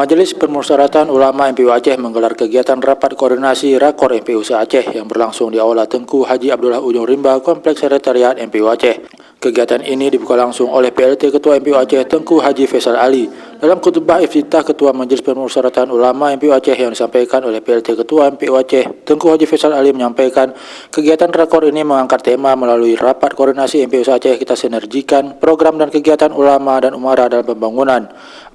Majelis Permusyawaratan Ulama MPU Aceh menggelar kegiatan rapat koordinasi Rakor MPU se-Aceh yang berlangsung di Aula Tengku Haji Abdullah Ujung Rimba, Kompleks Sekretariat MPU Aceh. Kegiatan ini dibuka langsung oleh PLT Ketua MPU Aceh Tengku Haji Faisal Ali. Dalam khutbah iftitah Ketua Majelis Permusyawaratan Ulama MPU Aceh yang disampaikan oleh PLT Ketua MPU Aceh Tengku Haji Faisal Ali menyampaikan kegiatan Rakor ini mengangkat tema melalui rapat koordinasi MPU se-Aceh kita sinergikan program dan kegiatan ulama dan umarah dalam pembangunan.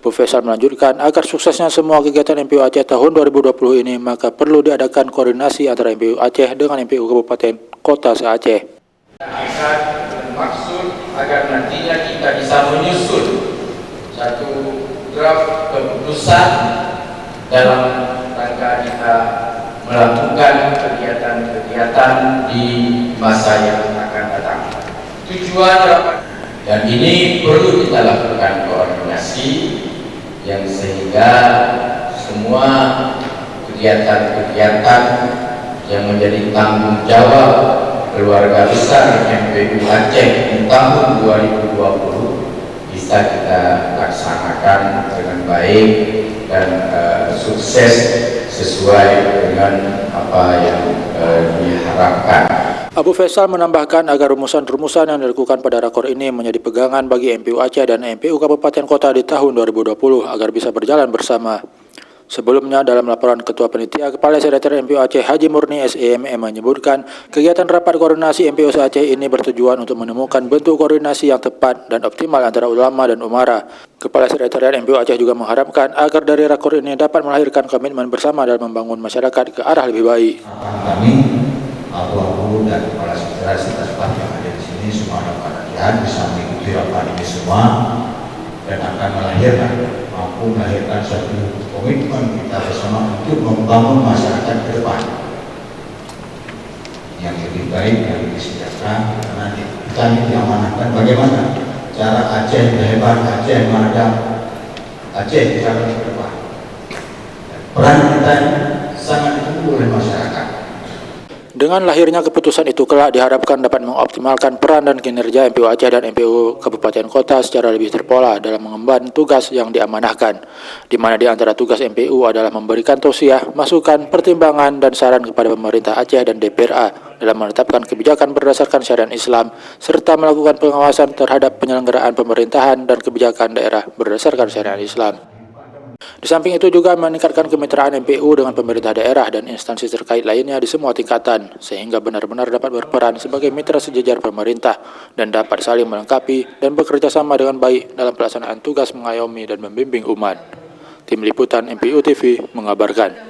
Abu Faisal melanjutkan, agar suksesnya semua kegiatan MPU Aceh tahun 2020 ini, maka perlu diadakan koordinasi antara MPU Aceh dengan MPU Kabupaten Kota se-Aceh. Akan bermaksud agar nantinya kita bisa menyusun satu draft keputusan dalam rangka kita melakukan kegiatan-kegiatan di masa yang akan datang. Tujuan rapat dan ini perlu kita lakukan koordinasi yang sehingga semua kegiatan-kegiatan yang menjadi tanggung jawab keluarga besar MPU Aceh di tahun 2020 bisa kita laksanakan dengan baik dan sukses sesuai dengan apa yang diharapkan. Abu Faisal menambahkan agar rumusan-rumusan yang dilakukan pada rakor ini menjadi pegangan bagi MPU Aceh dan MPU Kabupaten Kota di tahun 2020 agar bisa berjalan bersama. Sebelumnya dalam laporan Ketua Panitia Kepala Sekretariat MPU Aceh Haji Murni SEMM menyebutkan kegiatan rapat koordinasi MPU se-Aceh ini bertujuan untuk menemukan bentuk koordinasi yang tepat dan optimal antara ulama dan umarah. Kepala Sekretariat MPU Aceh juga mengharapkan agar dari rakor ini dapat melahirkan komitmen bersama dalam membangun masyarakat ke arah lebih baik. Kami Abu dan kepala sekretariat yang ada di sini semua dapat bisa mengikuti rapat ini semua dan akan mampu melahirkan suatu komitmen kita bersama untuk membangun masyarakat ke depan yang lebih baik, yang lebih sejahtera. Karena kita diamanahkan bagaimana cara Aceh hebat, Aceh meredam, Aceh jalan ke depan. Peran kita sangat ditunggu oleh masyarakat. Dengan lahirnya keputusan itu kelak diharapkan dapat mengoptimalkan peran dan kinerja MPU Aceh dan MPU Kabupaten Kota secara lebih terpola dalam mengemban tugas yang diamanahkan, di mana di antara tugas MPU adalah memberikan tausiah, masukan, pertimbangan, dan saran kepada pemerintah Aceh dan DPRA dalam menetapkan kebijakan berdasarkan syariat Islam, serta melakukan pengawasan terhadap penyelenggaraan pemerintahan dan kebijakan daerah berdasarkan syariat Islam. Di samping itu juga meningkatkan kemitraan MPU dengan pemerintah daerah dan instansi terkait lainnya di semua tingkatan, sehingga benar-benar dapat berperan sebagai mitra sejajar pemerintah dan dapat saling melengkapi dan bekerja sama dengan baik dalam pelaksanaan tugas mengayomi dan membimbing umat. Tim Liputan MPU TV mengabarkan.